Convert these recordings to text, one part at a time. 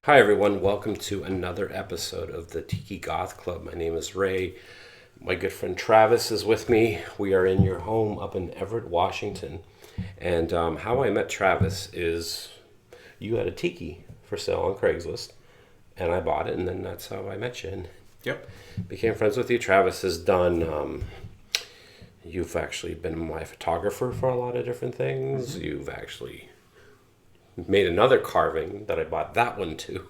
Hi, everyone. Welcome to another episode of the Tiki Goth Club. My name is Ray. My good friend Travis is with me. We are in your home up in Everett, Washington. And how I met Travis is you had a tiki for sale on Craigslist, and I bought it, and then that's how I met you. And Yep. became friends with you. Travis has done. You've actually been my photographer for a lot of different things. You've actually made another carving that I bought that one too.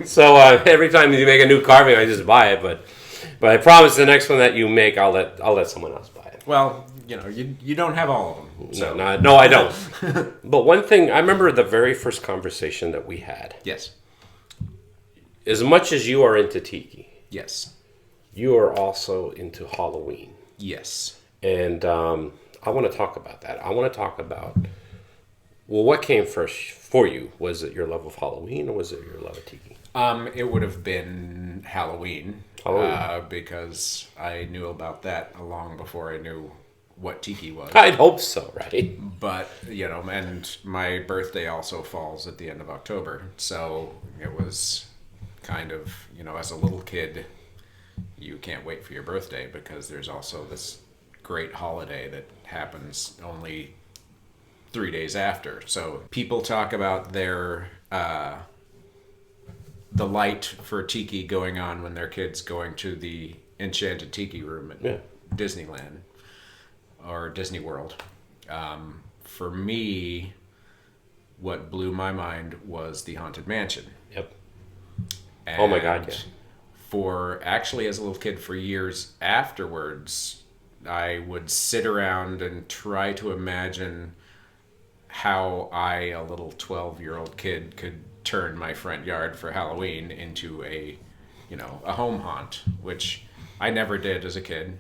So every time you make a new carving, I just buy it. But I promise the next one that you make, I'll let someone else buy it. Well, you don't have all of them. So. No, I don't. But one thing, I remember the very first conversation that we had. Yes. As much as you are into tiki, Yes. you are also into Halloween. Yes. And I want to talk about that. I want to talk about, well, what came first for you? Was it your love of Halloween or was it your love of tiki? It would have been Halloween. Because I knew about that long before I knew what tiki was. I'd hope so, right? But, and my birthday also falls at the end of October. So it was kind of, as a little kid, you can't wait for your birthday because there's also this great holiday that happens only 3 days after. So people talk about their the light for tiki going on when their kids going to the enchanted tiki room at Disneyland or Disney World. For me, what blew my mind was the Haunted Mansion. Yep. And Oh my God, yeah. For actually, as a little kid, for years afterwards, I would sit around and try to imagine how I, a little 12-year-old kid, could turn my front yard for Halloween into a home haunt, which I never did as a kid.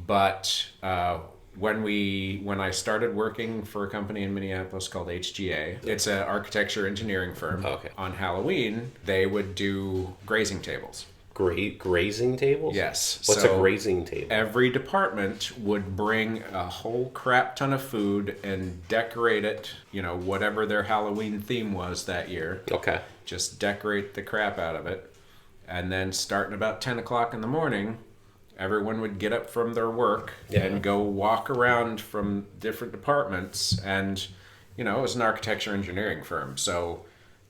But when I started working for a company in Minneapolis called HGA, it's an architecture engineering firm. Okay. On Halloween, they would do grazing tables. Grazing tables? Yes. What's a grazing table? Every department would bring a whole crap ton of food and decorate it, whatever their Halloween theme was that year. Okay. Just decorate the crap out of it. And then starting about 10 o'clock in the morning, everyone would get up from their work and go walk around from different departments. And, it was an architecture engineering firm. So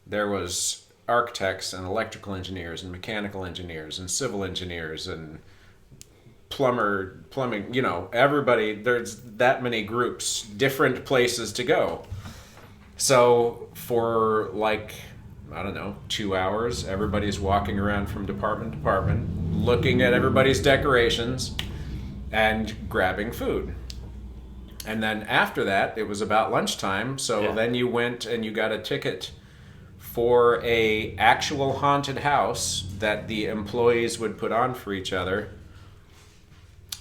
there was architects and electrical engineers and mechanical engineers and civil engineers and plumbing, everybody, there's that many groups, different places to go. So for 2 hours, everybody's walking around from department to department, looking at everybody's decorations and grabbing food. And then after that, it was about lunchtime. So then you went and you got a ticket for a actual haunted house that the employees would put on for each other.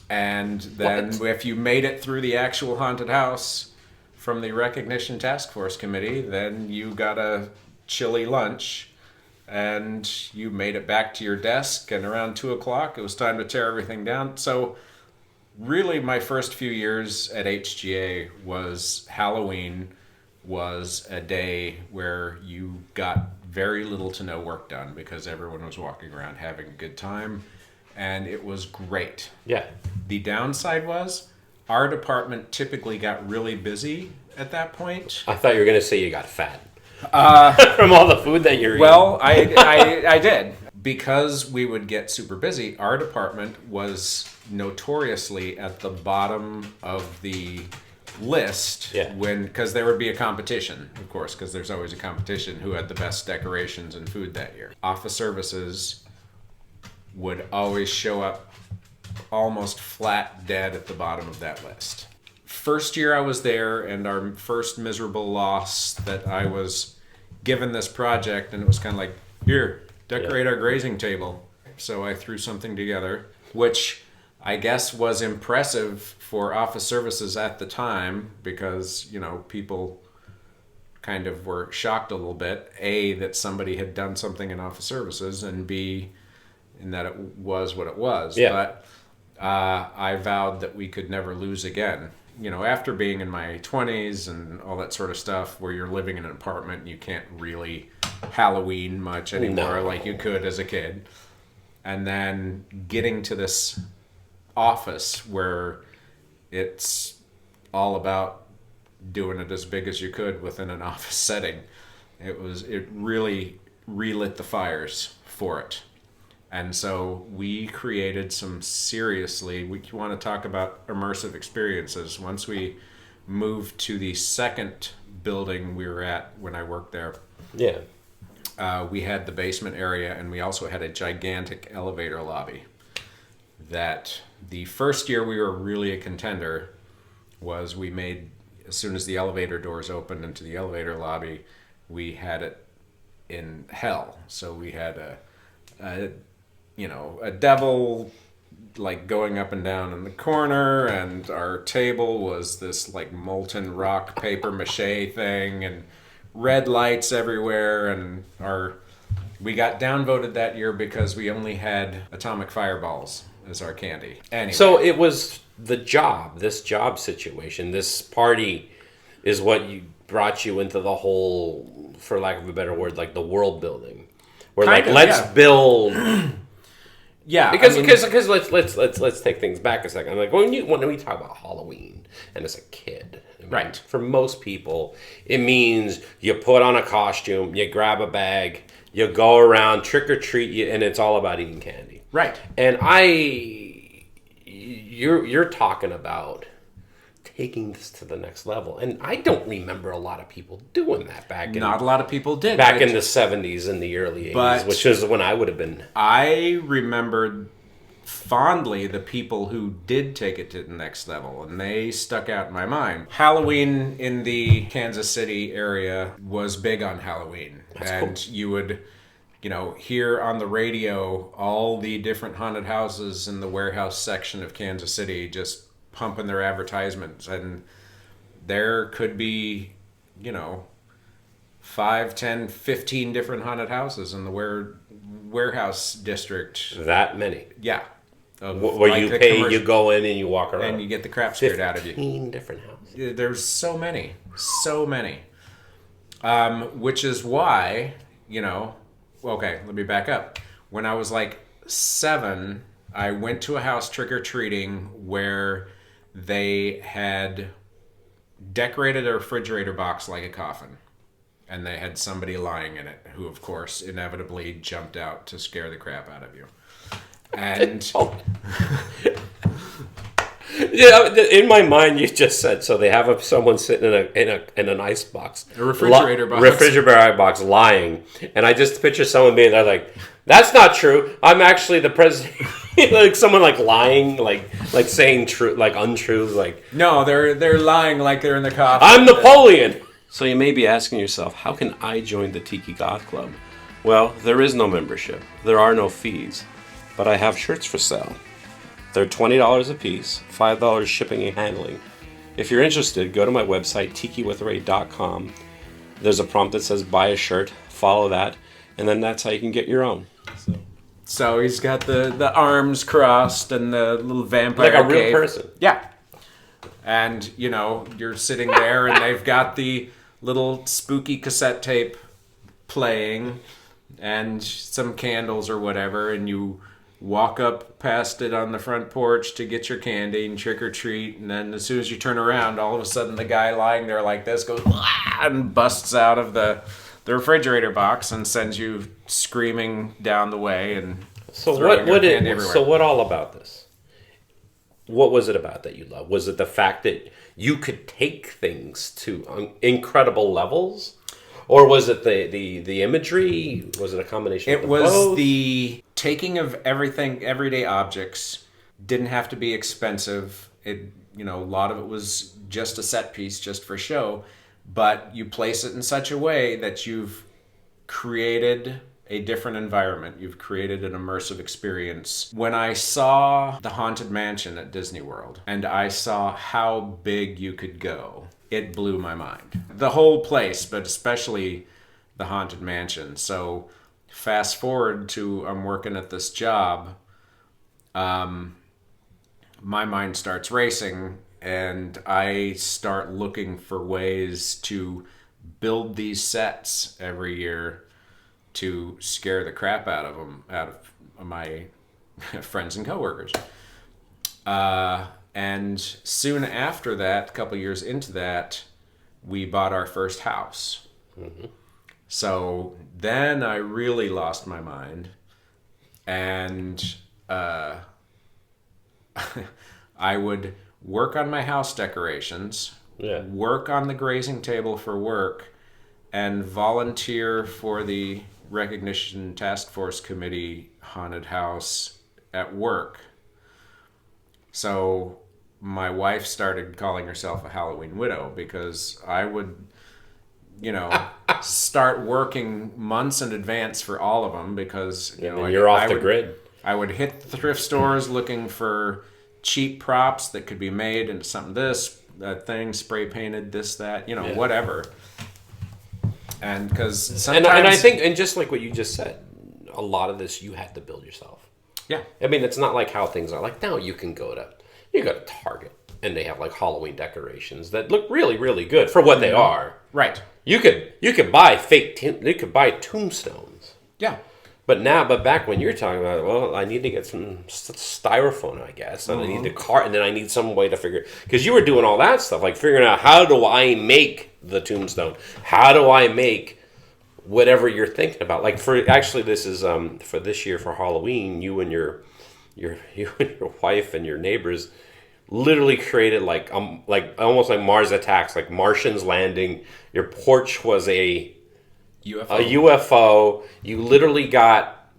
And then if you made it through the actual haunted house from the Recognition Task Force Committee, then you got a chilly lunch and you made it back to your desk, and around 2 o'clock it was time to tear everything down. So really my first few years at HGA was Halloween was a day where you got very little to no work done because everyone was walking around having a good time, and it was great. Yeah. The downside was our department typically got really busy at that point. I thought you were going to say you got fat. From all the food that you're Well, I did. Because we would get super busy, our department was notoriously at the bottom of the list because there would be a competition, of course, because there's always a competition who had the best decorations and food that year. Office services would always show up almost flat dead at the bottom of that list. First year I was there, and our first miserable loss, that I was given this project, and it was kind of like, here, decorate our grazing table. So I threw something together, which I guess was impressive for office services at the time because, people kind of were shocked a little bit. A, that somebody had done something in office services, and B, in that it was what it was. Yeah. But I vowed that we could never lose again. After being in my 20s and all that sort of stuff where you're living in an apartment and you can't really Halloween much anymore, No. like you could as a kid. And then getting to this office where it's all about doing it as big as you could within an office setting. It really relit the fires for it. And so we created some we want to talk about immersive experiences. Once we moved to the second building we were at when I worked there, Yeah. we had the basement area, and we also had a gigantic elevator lobby. That the first year we were really a contender was we made, as soon as the elevator doors opened into the elevator lobby, we had it in hell. So we had a devil like going up and down in the corner, and our table was this like molten rock paper mache thing, and red lights everywhere, and we got downvoted that year because we only had atomic fireballs as our candy. Anyway. So it was this job situation, this party is what brought you into the whole, for lack of a better word, like the world building. Where let's build. Yeah, because let's take things back a second. Like when we talk about Halloween, and as a kid, right? For most people, it means you put on a costume, you grab a bag, you go around trick or treat, and it's all about eating candy, right? And you're talking about taking this to the next level, and I don't remember a lot of people doing that Not a lot of people did back in the 70s and the early 80s, which is when I would have been. I remembered fondly the people who did take it to the next level, and they stuck out in my mind. Halloween in the Kansas City area was big on Halloween. That's and cool. You would hear on the radio all the different haunted houses in the warehouse section of Kansas City just pumping their advertisements, and there could be 5, 10, 15 different haunted houses in the warehouse district. That many. Yeah. Where you pay, you go in and you walk around. And you get the crap scared out of you. 15 different houses. There's so many. Which is why, okay, let me back up. When I was like 7, I went to a house trick-or-treating where they had decorated a refrigerator box like a coffin. And they had somebody lying in it who, of course, inevitably jumped out to scare the crap out of you. And yeah, in my mind, you just said so. They have someone sitting in an ice box, a refrigerator box, lying, and I just picture someone being there like, "That's not true. I'm actually the president." Like someone like lying, like saying true, like untruths, like no, they're lying like they're in the coffin. I'm Napoleon. So you may be asking yourself, how can I join the Tiki Goth Club? Well, there is no membership. There are no fees. But I have shirts for sale. They're $20 a piece, $5 shipping and handling. If you're interested, go to my website, tikiwithray.com. There's a prompt that says buy a shirt. Follow that, and then that's how you can get your own. So he's got the arms crossed and the little vampire like a real cape. person. Yeah. And, you're sitting there and they've got the little spooky cassette tape playing and some candles or whatever, and you walk up past it on the front porch to get your candy and trick or treat, and then as soon as you turn around, all of a sudden the guy lying there like this goes and busts out of the refrigerator box and sends you screaming down the way. And so what all about this? What was it about that you loved? Was it the fact that you could take things to incredible levels? Or was it the imagery? Was it a combination of both? It was the taking of everything, everyday objects. Didn't have to be expensive. A lot of it was just a set piece, just for show. But you place it in such a way that you've created a different environment. You've created an immersive experience. When I saw the Haunted Mansion at Disney World, and I saw how big you could go, it blew my mind. The whole place, but especially the Haunted Mansion. So fast forward to I'm working at this job, my mind starts racing, and I start looking for ways to build these sets every year to scare the crap out of my friends and coworkers. And soon after that, a couple years into that, we bought our first house. Mm-hmm. So then I really lost my mind, and I would work on my house decorations, work on the grazing table for work, and volunteer for the Recognition Task Force Committee haunted house at work. So my wife started calling herself a Halloween widow because I would, start working months in advance for all of them because, you're off the grid. I would hit the thrift stores looking for cheap props that could be made into something, that thing, spray painted, this, that, whatever. And because sometimes... And I think, and just like what you just said, a lot of this you had to build yourself. Yeah. I mean, it's not like how things are. Like now you go to Target and they have like Halloween decorations that look really, really good for what they are. Right. You could buy you could buy tombstones. Yeah. But back when you're talking about, well, I need to get some styrofoam, I guess, and I need and then I need some way to figure, because you were doing all that stuff, like figuring out how do I make the tombstone, how do I make whatever you're thinking about. Like this is for this year for Halloween, you and your wife and your neighbors literally created like almost like Mars Attacks, like Martians landing. Your porch was a UFO. You literally got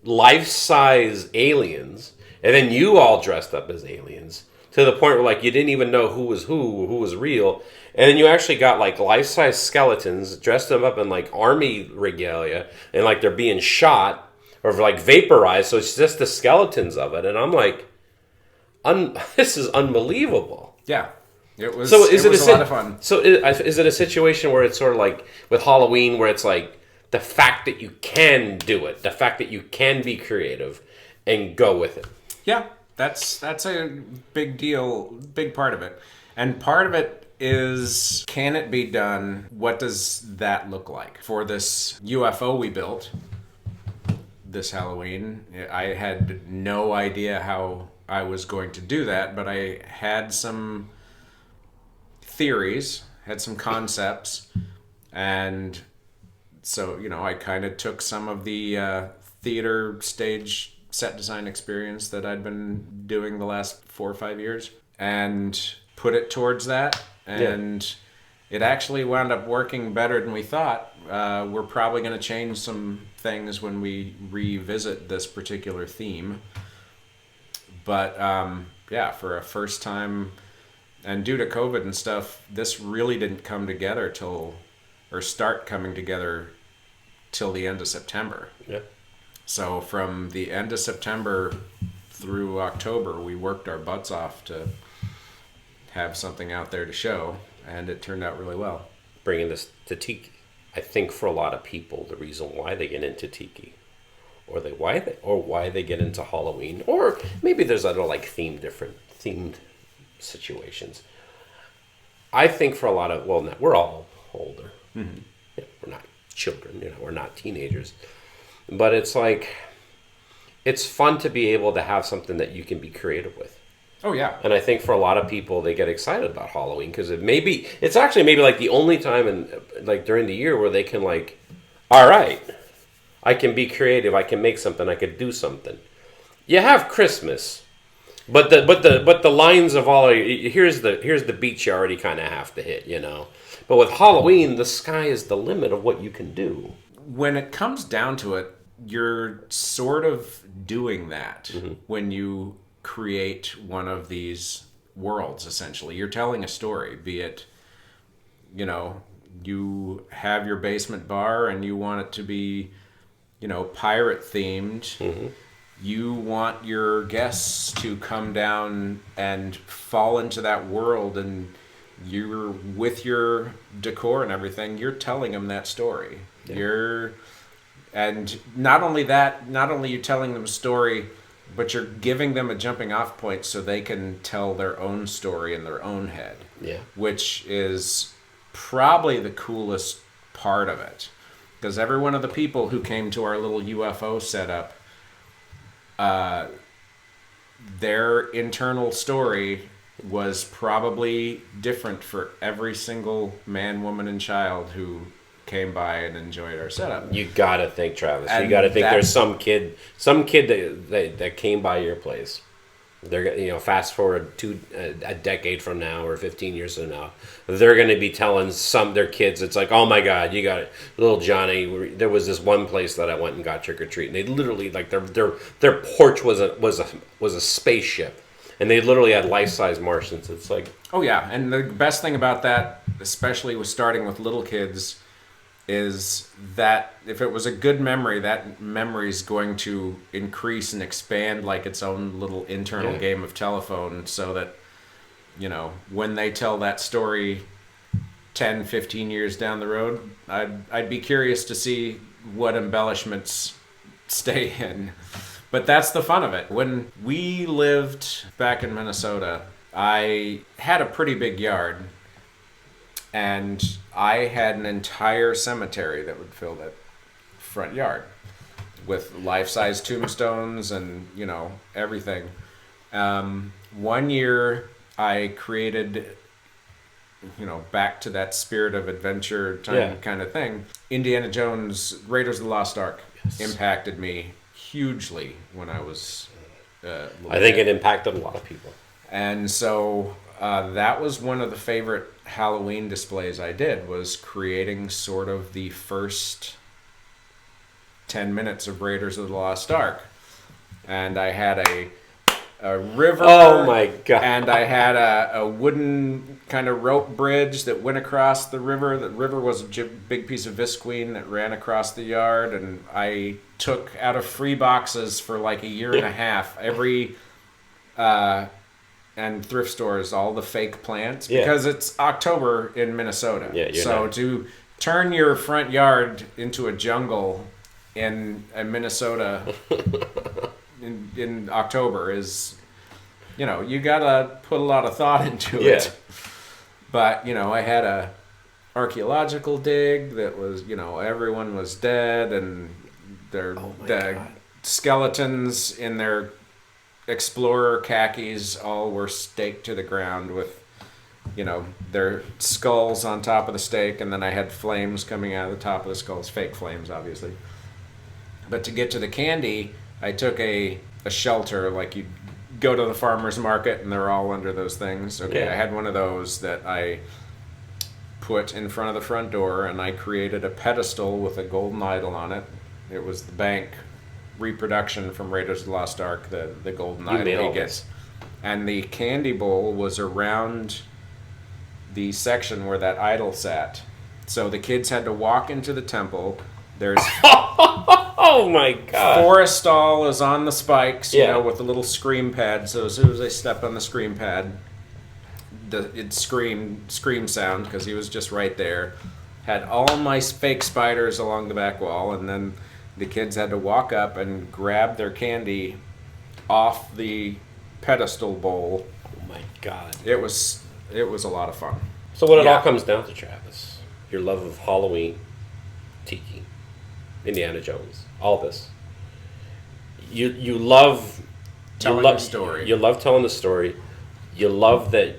life-size aliens, and then you all dressed up as aliens to the point where like you didn't even know who was real. And then you actually got like life-size skeletons, dressed them up in like army regalia, and like they're being shot or like vaporized. So it's just the skeletons of it, and I'm like, this is unbelievable. Yeah. It was a lot of fun. So is it a situation where it's sort of like with Halloween where it's like the fact that you can do it, the fact that you can be creative and go with it? Yeah, that's a big deal, big part of it. And part of it is, can it be done? What does that look like? For this UFO we built this Halloween, I had no idea how I was going to do that, but I had some theories, had some concepts, and so I kind of took some of the theater stage set design experience that I'd been doing the last 4 or 5 years and put it towards that, and it actually wound up working better than we thought. We're probably going to change some things when we revisit this particular theme, but for a first time. And due to COVID and stuff, this really didn't start coming together till the end of September. Yeah. So from the end of September through October, we worked our butts off to have something out there to show, and it turned out really well. Bringing this to Tiki, I think for a lot of people, the reason why they get into Tiki, or why they get into Halloween, or maybe there's other like themed situations. I think for a lot of, we're all older. Mm-hmm. We're not children, we're not teenagers. But it's like, it's fun to be able to have something that you can be creative with. Oh, yeah. And I think for a lot of people, they get excited about Halloween because it's actually maybe like the only time during the year where they can like, all right, I can be creative, I can make something, I could do something. You have Christmas. But the lines of all here's the beach you already kind of have to hit, But with Halloween, the sky is the limit of what you can do. When it comes down to it, you're sort of doing that when you create one of these worlds. Essentially, you're telling a story. Be it, you have your basement bar and you want it to be, pirate themed. Mm-hmm. You want your guests to come down and fall into that world, and you're with your decor and everything, you're telling them that story. Yeah. And not only you telling them a story, but you're giving them a jumping off point so they can tell their own story in their own head. Yeah. Which is probably the coolest part of it. because every one of the people who came to our little UFO setup, their internal story was probably different for every single man, woman, and child who came by and enjoyed our setup. You gotta think, Travis. And you gotta think there's some kid that came by your place. They're fast forward to a decade from now or 15 years from now, they're gonna be telling their kids. It's like, oh my God, you got it, little Johnny. There was this one place that I went and got trick or treat, and they literally their porch was a spaceship, and they literally had life-size Martians. It's like, oh yeah, and the best thing about that, especially with starting with little kids, is that if it was a good memory, that memory is going to increase and expand like its own little internal game of telephone, so that, when they tell that story 10, 15 years down the road, I'd be curious to see what embellishments stay in. But that's the fun of it. When we lived back in Minnesota, I had a pretty big yard. And I had an entire cemetery that would fill that front yard with life-size tombstones and, everything. One year I created, back to that spirit of adventure time kind of thing. Indiana Jones, Raiders of the Lost Ark impacted me hugely when I was I think it impacted a lot of people. And so that was one of the favorite Halloween displays I did, was creating sort of the first 10 minutes of Raiders of the Lost Ark. And I had a river. Oh my God. And I had a wooden kind of rope bridge that went across the river. The river was a big piece of visqueen that ran across the yard. And I took out of free boxes for like a year and a half every... and thrift stores, all the fake plants, because it's October in Minnesota. To turn your front yard into a jungle in Minnesota in October is, you gotta put a lot of thought into it. But, I had a archaeological dig that was, everyone was dead, and the skeletons in their explorer khakis all were staked to the ground with, their skulls on top of the stake, and then I had flames coming out of the top of the skulls, fake flames, obviously. But to get to the candy, I took a shelter, like you go to the farmer's market and they're all under those things. I had one of those that I put in front of the front door, and I created a pedestal with a golden idol on it. It was the bank reproduction from Raiders of the Lost Ark, the golden idol he gets. And the candy bowl was around the section where that idol sat. So the kids had to walk into the temple. There's oh my God. Forrestal is on the spikes, with the little scream pad. So as soon as they stepped on the scream pad, it scream sound, because he was just right there. Had all my fake spiders along the back wall, and then the kids had to walk up and grab their candy off the pedestal bowl. Oh my God. It was a lot of fun. So what it all comes down to, Travis, your love of Halloween, Tiki, Indiana Jones, all this. You love telling the story. You love telling the story. You love that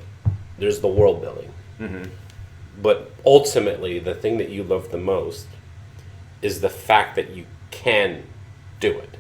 there's the world building. Mm-hmm. But ultimately, the thing that you love the most is the fact that you can do it.